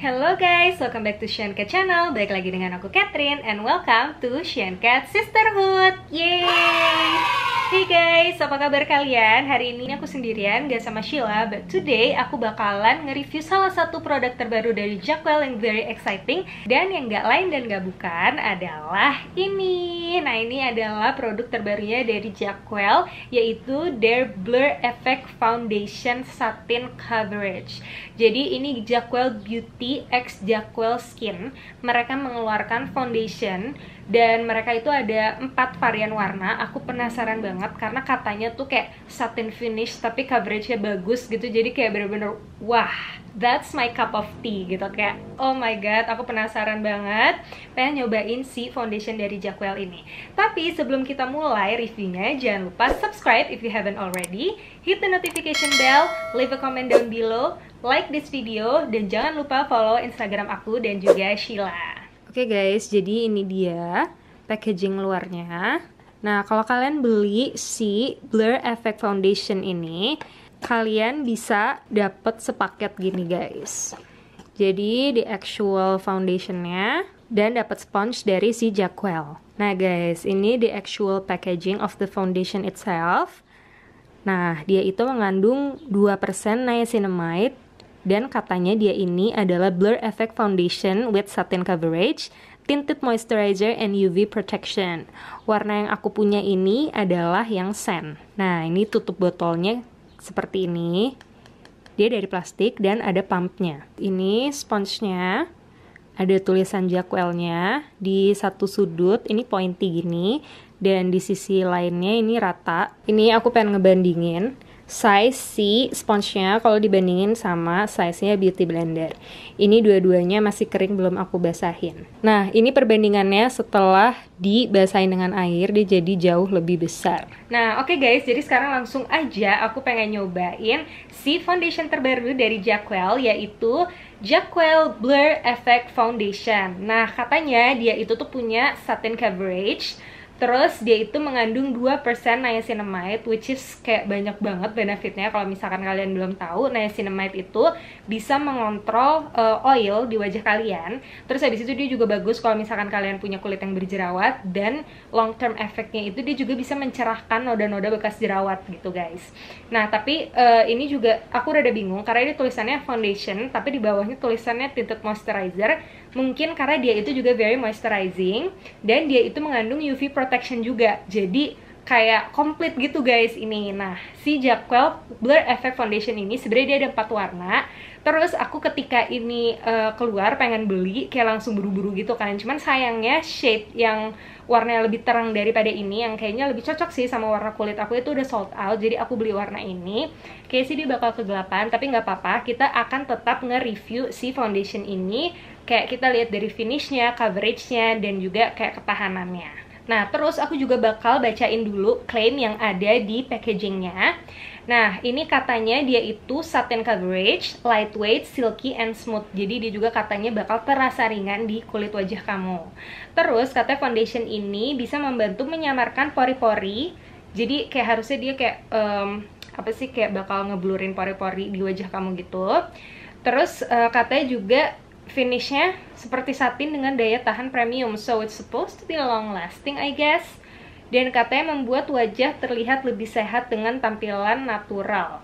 Hello guys, welcome back to Shankat channel. Balik lagi dengan aku Catherine and welcome to Shankat Sisterhood. Yeay! Hey guys, apa kabar kalian? Hari ini aku sendirian, gak sama Sheila. But today aku bakalan nge-review salah satu produk terbaru dari Jackwell yang very exciting. Dan yang gak lain dan gak bukan adalah ini. Nah, ini adalah produk terbarunya dari Jackwell, yaitu their Blur Effect Foundation Satin Coverage. Jadi ini Jackwell Beauty x Jackwell Skin. Mereka mengeluarkan foundation dan mereka itu ada 4 varian warna. Aku penasaran banget karena katanya tuh kayak satin finish tapi coveragenya bagus gitu. Jadi kayak bener-bener wah, that's my cup of tea gitu. Kayak oh my god, aku penasaran banget pengen nyobain si foundation dari Jackwell ini. Tapi sebelum kita mulai reviewnya, jangan lupa subscribe if you haven't already, hit the notification bell, leave a comment down below, like this video, dan jangan lupa follow Instagram aku dan juga Sheila. Oke guys, jadi ini dia packaging luarnya. Nah, kalau kalian beli si Blur Effect Foundation ini, kalian bisa dapet sepaket gini guys. Jadi di actual foundationnya dan dapat sponge dari si Jackwell. Nah guys, ini the actual packaging of the foundation itself. Nah, dia itu mengandung 2% niacinamide. Dan katanya dia ini adalah Blur Effect Foundation with Satin Coverage, Tinted Moisturizer, and UV Protection. Warna yang aku punya ini adalah yang sand. Nah, ini tutup botolnya seperti ini. Dia dari plastik dan ada pumpnya. Ini sponsnya, ada tulisan Jackwell-nya di satu sudut, ini pointy gini. Dan di sisi lainnya ini rata. Ini aku pengen ngebandingin size si sponsnya kalau dibandingin sama size-nya Beauty Blender. Ini dua-duanya masih kering, belum aku basahin. Nah, ini perbandingannya setelah dibasahin dengan air, dia jadi jauh lebih besar. Nah, oke guys, jadi sekarang langsung aja aku pengen nyobain si foundation terbaru dari Jackwell, yaitu Jackwell Blur Effect Foundation. Nah, katanya dia itu tuh punya satin coverage. Terus dia itu mengandung 2% niacinamide, which is kayak banyak banget benefitnya. Kalau misalkan kalian belum tahu, niacinamide itu bisa mengontrol oil di wajah kalian. Terus habis itu dia juga bagus kalau misalkan kalian punya kulit yang berjerawat. Dan long term efeknya itu dia juga bisa mencerahkan noda-noda bekas jerawat gitu guys. Nah tapi ini juga aku rada bingung karena ini tulisannya foundation, tapi di bawahnya tulisannya tinted moisturizer. Mungkin karena dia itu juga very moisturizing dan dia itu mengandung UV protection juga. Jadi kayak komplit gitu guys ini. Nah, si Jackwell Blur Effect Foundation ini sebenarnya dia ada 4 warna. Terus aku ketika ini keluar pengen beli kayak langsung buru-buru gitu kan. Cuman sayangnya shade yang warnanya lebih terang daripada ini, yang kayaknya lebih cocok sih sama warna kulit aku, itu udah sold out. Jadi aku beli warna ini. Kayak sih dia bakal kegelapan, tapi nggak apa-apa. Kita akan tetap nge-review si foundation ini. Kayak kita lihat dari finishnya, coveragenya, dan juga kayak ketahanannya. Nah, terus aku juga bakal bacain dulu klaim yang ada di packagingnya. Nah, ini katanya dia itu satin coverage, lightweight, silky, and smooth. Jadi dia juga katanya bakal terasa ringan di kulit wajah kamu. Terus katanya foundation ini bisa membantu menyamarkan pori-pori. Jadi kayak harusnya dia kayak apa sih, kayak bakal ngeblurin pori-pori di wajah kamu gitu. Terus katanya juga finishnya seperti satin dengan daya tahan premium, so it's supposed to be long lasting I guess. Dan katanya membuat wajah terlihat lebih sehat dengan tampilan natural.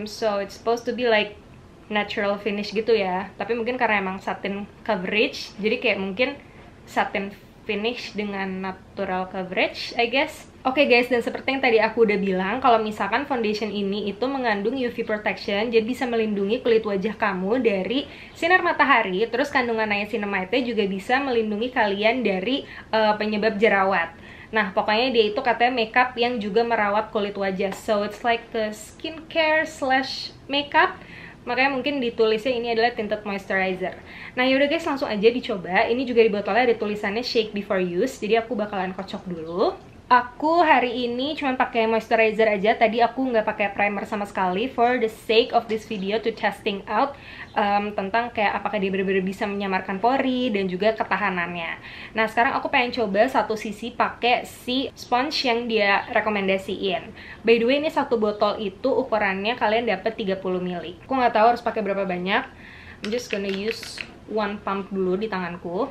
So it's supposed to be like natural finish gitu ya. Tapi mungkin karena emang satin coverage, jadi kayak mungkin satin finish dengan natural coverage I guess. Oke guys, dan seperti yang tadi aku udah bilang, kalau misalkan foundation ini itu mengandung UV protection, jadi bisa melindungi kulit wajah kamu dari sinar matahari. Terus kandungan niacinamide juga bisa melindungi kalian dari penyebab jerawat. Nah, pokoknya dia itu katanya makeup yang juga merawat kulit wajah. So it's like the skincare slash makeup. Makanya mungkin ditulisnya ini adalah tinted moisturizer. Nah yaudah guys, langsung aja dicoba. Ini juga di botolnya ada tulisannya shake before use. Jadi aku bakalan kocok dulu. Aku hari ini cuma pakai moisturizer aja. Tadi aku nggak pakai primer sama sekali for the sake of this video to testing out tentang kayak apakah dia benar-benar bisa menyamarkan pori dan juga ketahanannya. Nah sekarang aku pengen coba satu sisi pakai si sponge yang dia rekomendasiin. By the way, ini satu botol itu ukurannya kalian dapat 30 ml. Aku nggak tahu harus pakai berapa banyak. I'm just gonna use one pump dulu di tanganku.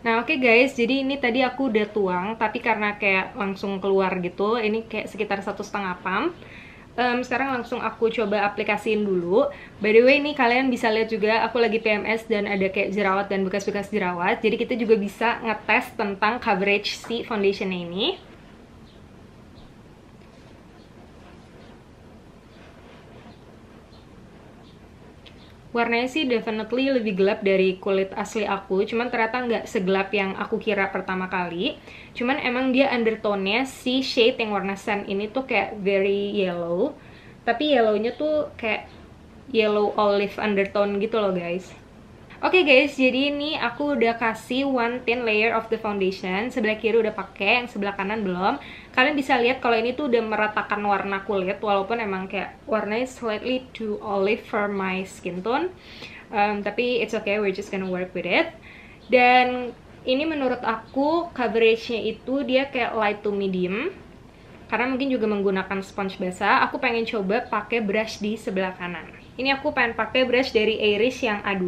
Nah oke guys, jadi ini tadi aku udah tuang, tapi karena kayak langsung keluar gitu, ini kayak sekitar 1,5 pump. Sekarang langsung aku coba aplikasiin dulu. By the way, ini kalian bisa lihat juga aku lagi PMS dan ada kayak jerawat dan bekas-bekas jerawat. Jadi kita juga bisa ngetes tentang coverage si foundationnya ini. Warnanya sih definitely lebih gelap dari kulit asli aku, cuman ternyata nggak segelap yang aku kira pertama kali. Cuman emang dia undertone-nya si shade yang warna sand ini tuh kayak very yellow, tapi yellownya tuh kayak yellow olive undertone gitu loh guys. Oke guys, jadi ini aku udah kasih one thin layer of the foundation. Sebelah kiri udah pakai, yang sebelah kanan belum. Kalian bisa lihat kalau ini tuh udah meratakan warna kulit, walaupun emang kayak warnanya slightly too olive for my skin tone. Tapi it's okay, we're just gonna work with it. Dan ini menurut aku coveragenya itu dia kayak light to medium. Karena mungkin juga menggunakan sponge basah, aku pengen coba pakai brush di sebelah kanan. Ini aku pengen pakai brush dari Irish yang A2.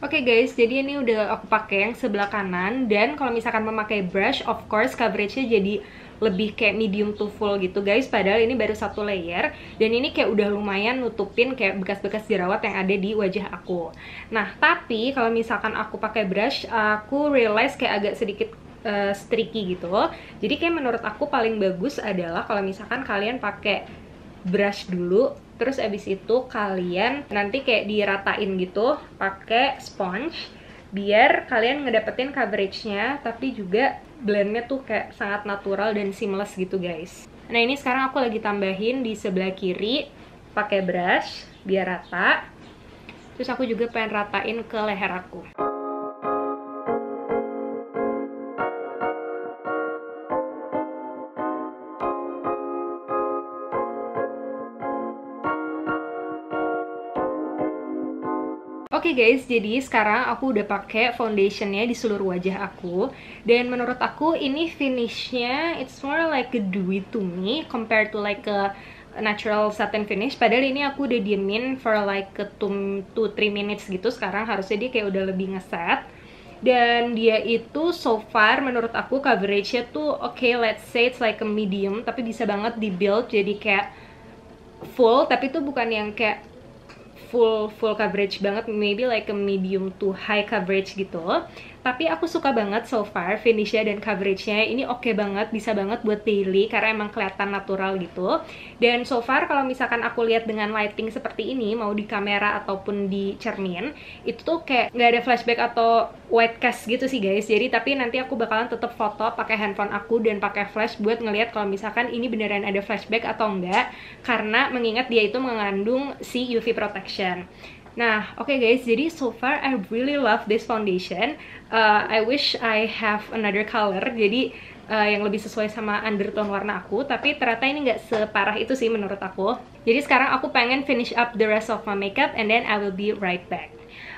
Oke guys, jadi ini udah aku pakai yang sebelah kanan. Dan kalau misalkan memakai brush, of course coveragenya jadi lebih kayak medium to full gitu guys. Padahal ini baru 1 layer. Dan ini kayak udah lumayan nutupin kayak bekas-bekas jerawat yang ada di wajah aku. Nah, tapi kalau misalkan aku pakai brush, aku realize kayak agak sedikit streaky gitu. Jadi kayak menurut aku paling bagus adalah kalau misalkan kalian pakai brush dulu, terus abis itu kalian nanti kayak diratain gitu pakai sponge, biar kalian ngedapetin coveragenya tapi juga blendnya tuh kayak sangat natural dan seamless gitu guys. Nah ini sekarang aku lagi tambahin di sebelah kiri pakai brush biar rata. Terus aku juga pengen ratain ke leher aku. Oke guys, jadi sekarang aku udah pakai foundationnya di seluruh wajah aku. Dan menurut aku ini finishnya it's more like a dewy to me compared to like a natural satin finish. Padahal ini aku udah diemin for like 2-3 minutes gitu. Sekarang harusnya dia kayak udah lebih ngeset. Dan dia itu so far menurut aku coveragenya tuh oke, let's say it's like a medium, tapi bisa banget di build jadi kayak full, tapi tuh bukan yang kayak full coverage banget, maybe like a medium to high coverage gitu. Tapi aku suka banget so far finishnya dan coveragenya ini oke banget, bisa banget buat daily karena emang kelihatan natural gitu. Dan so far kalau misalkan aku lihat dengan lighting seperti ini, mau di kamera ataupun di cermin, itu tuh kayak nggak ada flashback atau white cast gitu sih guys. Jadi tapi nanti aku bakalan tetap foto pakai handphone aku dan pakai flash buat ngelihat kalau misalkan ini beneran ada flashback atau enggak, karena mengingat dia itu mengandung si UV protection. Nah, oke guys, jadi so far I really love this foundation. I wish I have another color, jadi yang lebih sesuai sama undertone warna aku. Tapi ternyata ini nggak separah itu sih menurut aku. Jadi sekarang aku pengen finish up the rest of my makeup and then I will be right back.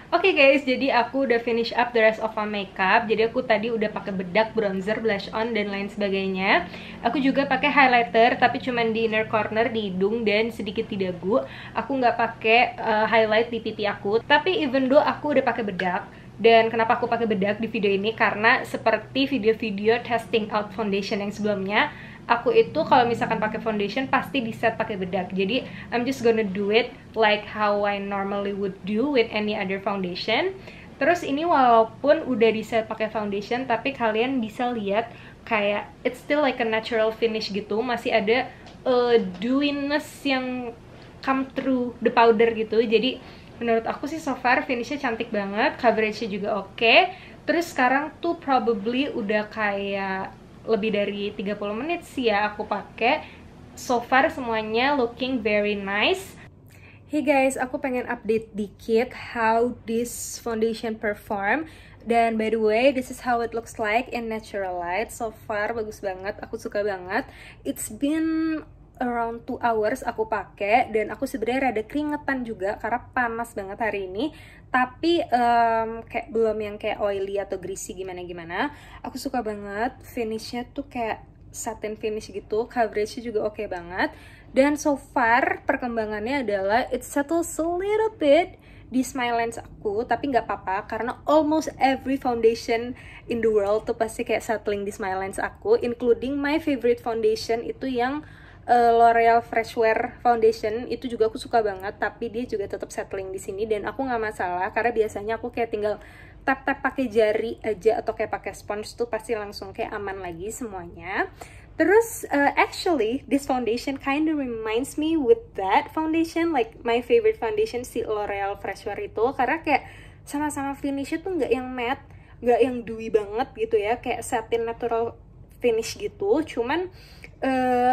Oke guys, jadi aku udah finish up the rest of my makeup. Jadi aku tadi udah pakai bedak, bronzer, blush on, dan lain sebagainya. Aku juga pakai highlighter, tapi cuman di inner corner, di hidung, dan sedikit di dagu. Aku nggak pakai highlight di pipi aku. Tapi even though aku udah pakai bedak, dan kenapa aku pakai bedak di video ini? Karena seperti video-video testing out foundation yang sebelumnya, aku itu kalau misalkan pakai foundation pasti di set pakai bedak. Jadi I'm just gonna do it like how I normally would do with any other foundation. Terus ini walaupun udah di set pakai foundation, tapi kalian bisa lihat kayak it's still like a natural finish gitu. Masih ada dewiness yang come through the powder gitu. Jadi menurut aku sih so far finishnya cantik banget, coveragenya juga oke. Terus sekarang tuh probably udah kayak lebih dari 30 menit sih ya aku pakai. So far semuanya looking very nice. Hey guys, aku pengen update dikit how this foundation perform. Dan by the way, this is how it looks like in natural light. So far bagus banget, aku suka banget. It's been around 2 hours aku pakai, dan aku sebenarnya rada keringetan juga karena panas banget hari ini. Tapi kayak belum yang kayak oily atau greasy gimana-gimana. Aku suka banget, finishnya tuh kayak satin finish gitu, coveragenya juga oke banget. Dan so far perkembangannya adalah it settles a little bit di smile lens aku, tapi nggak apa-apa karena almost every foundation in the world tuh pasti kayak settling di smile lens aku, including my favorite foundation itu yang L'Oreal Fresh Wear Foundation. Itu juga aku suka banget, tapi dia juga tetap settling di sini dan aku nggak masalah karena biasanya aku kayak tinggal tap-tap pakai jari aja atau kayak pakai sponge tuh pasti langsung kayak aman lagi semuanya. Terus actually this foundation kind of reminds me with that foundation, like my favorite foundation si L'Oreal Fresh Wear itu, karena kayak sama-sama finishnya tuh nggak yang matte, nggak yang dewy banget gitu ya, kayak satin natural finish gitu, cuman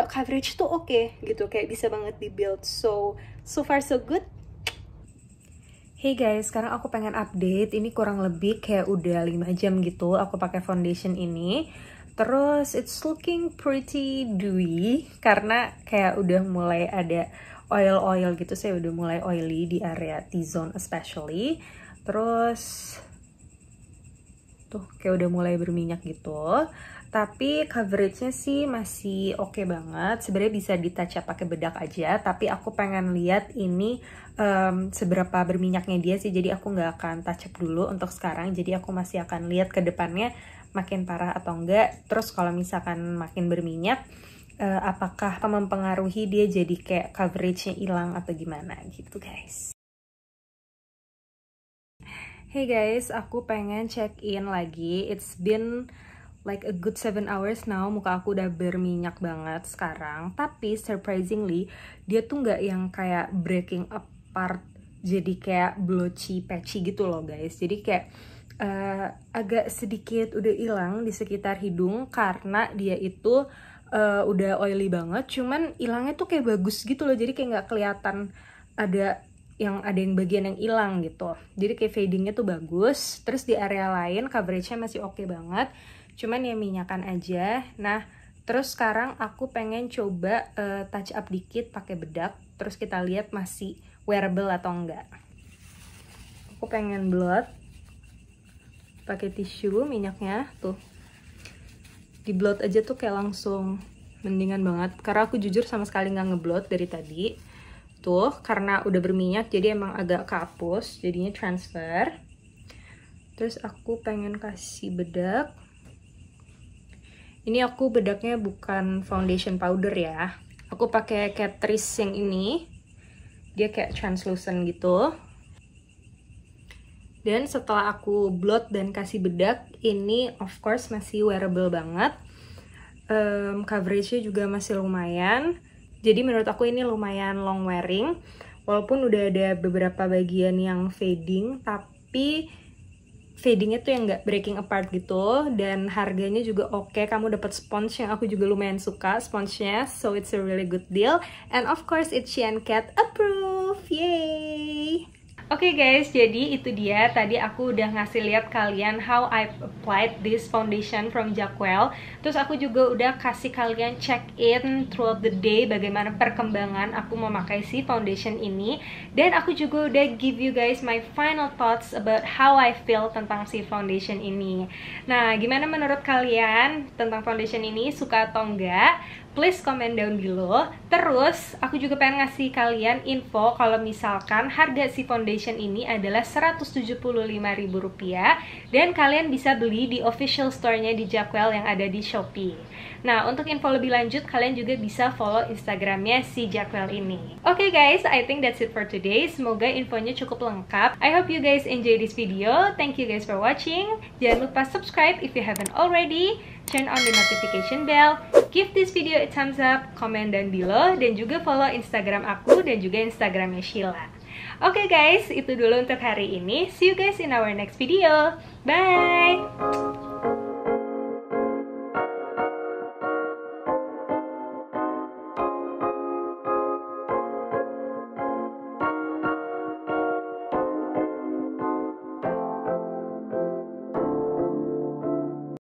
coverage tuh oke gitu, kayak bisa banget di build. So far so good. Hey guys, sekarang aku pengen update, ini kurang lebih kayak udah 5 jam gitu aku pakai foundation ini. Terus it's looking pretty dewy karena kayak udah mulai ada oil-oil gitu, saya udah mulai oily di area T-zone especially. Terus tuh kayak udah mulai berminyak gitu. Tapi coveragenya sih masih oke banget. Sebenarnya bisa di touch up pakai bedak aja, tapi aku pengen lihat ini seberapa berminyaknya dia sih. Jadi aku nggak akan touch up dulu untuk sekarang. Jadi aku masih akan lihat ke depannya makin parah atau enggak. Terus kalau misalkan makin berminyak, apakah mempengaruhi dia jadi kayak coveragenya hilang atau gimana gitu guys. Hey guys, aku pengen check in lagi. It's been like a good 7 hours now, muka aku udah berminyak banget sekarang. Tapi surprisingly, dia tuh nggak yang kayak breaking apart, jadi kayak blotchy, patchy gitu loh guys. Jadi kayak agak sedikit udah hilang di sekitar hidung karena dia itu udah oily banget. Cuman hilangnya tuh kayak bagus gitu loh, jadi kayak nggak kelihatan ada yang bagian yang hilang gitu. Jadi kayak fadingnya tuh bagus. Terus di area lain coveragenya masih oke banget, cuman ya minyakan aja. Nah terus sekarang aku pengen coba touch up dikit pakai bedak, terus kita lihat masih wearable atau enggak. Aku pengen blot pakai tisu minyaknya tuh, di blot aja tuh kayak langsung mendingan banget, karena aku jujur sama sekali nggak ngeblot dari tadi tuh karena udah berminyak, jadi emang agak kehapus jadinya transfer. Terus aku pengen kasih bedak. Ini aku bedaknya bukan foundation powder ya, aku pakai Catrice yang ini, dia kayak translucent gitu. Dan setelah aku blot dan kasih bedak, ini of course masih wearable banget. Coveragenya juga masih lumayan. Jadi menurut aku ini lumayan long wearing. Walaupun udah ada beberapa bagian yang fading, tapi fadingnya tuh yang nggak breaking apart gitu. Dan harganya juga oke. Kamu dapat sponge yang aku juga lumayan suka sponsenya. So it's a really good deal. And of course it's Siencat approved. Yay! Oke guys, jadi itu dia tadi aku udah ngasih lihat kalian how I applied this foundation from Jacquel. Terus aku juga udah kasih kalian check in throughout the day bagaimana perkembangan aku memakai si foundation ini. Dan aku juga udah give you guys my final thoughts about how I feel tentang si foundation ini. Nah, gimana menurut kalian tentang foundation ini, suka atau enggak? Please comment down below. Terus aku juga pengen ngasih kalian info kalau misalkan harga si foundation ini adalah Rp175.000 dan kalian bisa beli di official store-nya di Jacquel yang ada di Shopee. Nah, untuk info lebih lanjut kalian juga bisa follow Instagramnya si Jacquel ini. Oke guys, I think that's it for today. Semoga infonya cukup lengkap. I hope you guys enjoy this video. Thank you guys for watching. Jangan lupa subscribe if you haven't already. Turn on the notification bell, give this video a thumbs up, comment down below, dan juga follow Instagram aku dan juga Instagramnya Sheila. Oke guys, itu dulu untuk hari ini. See you guys in our next video. Bye!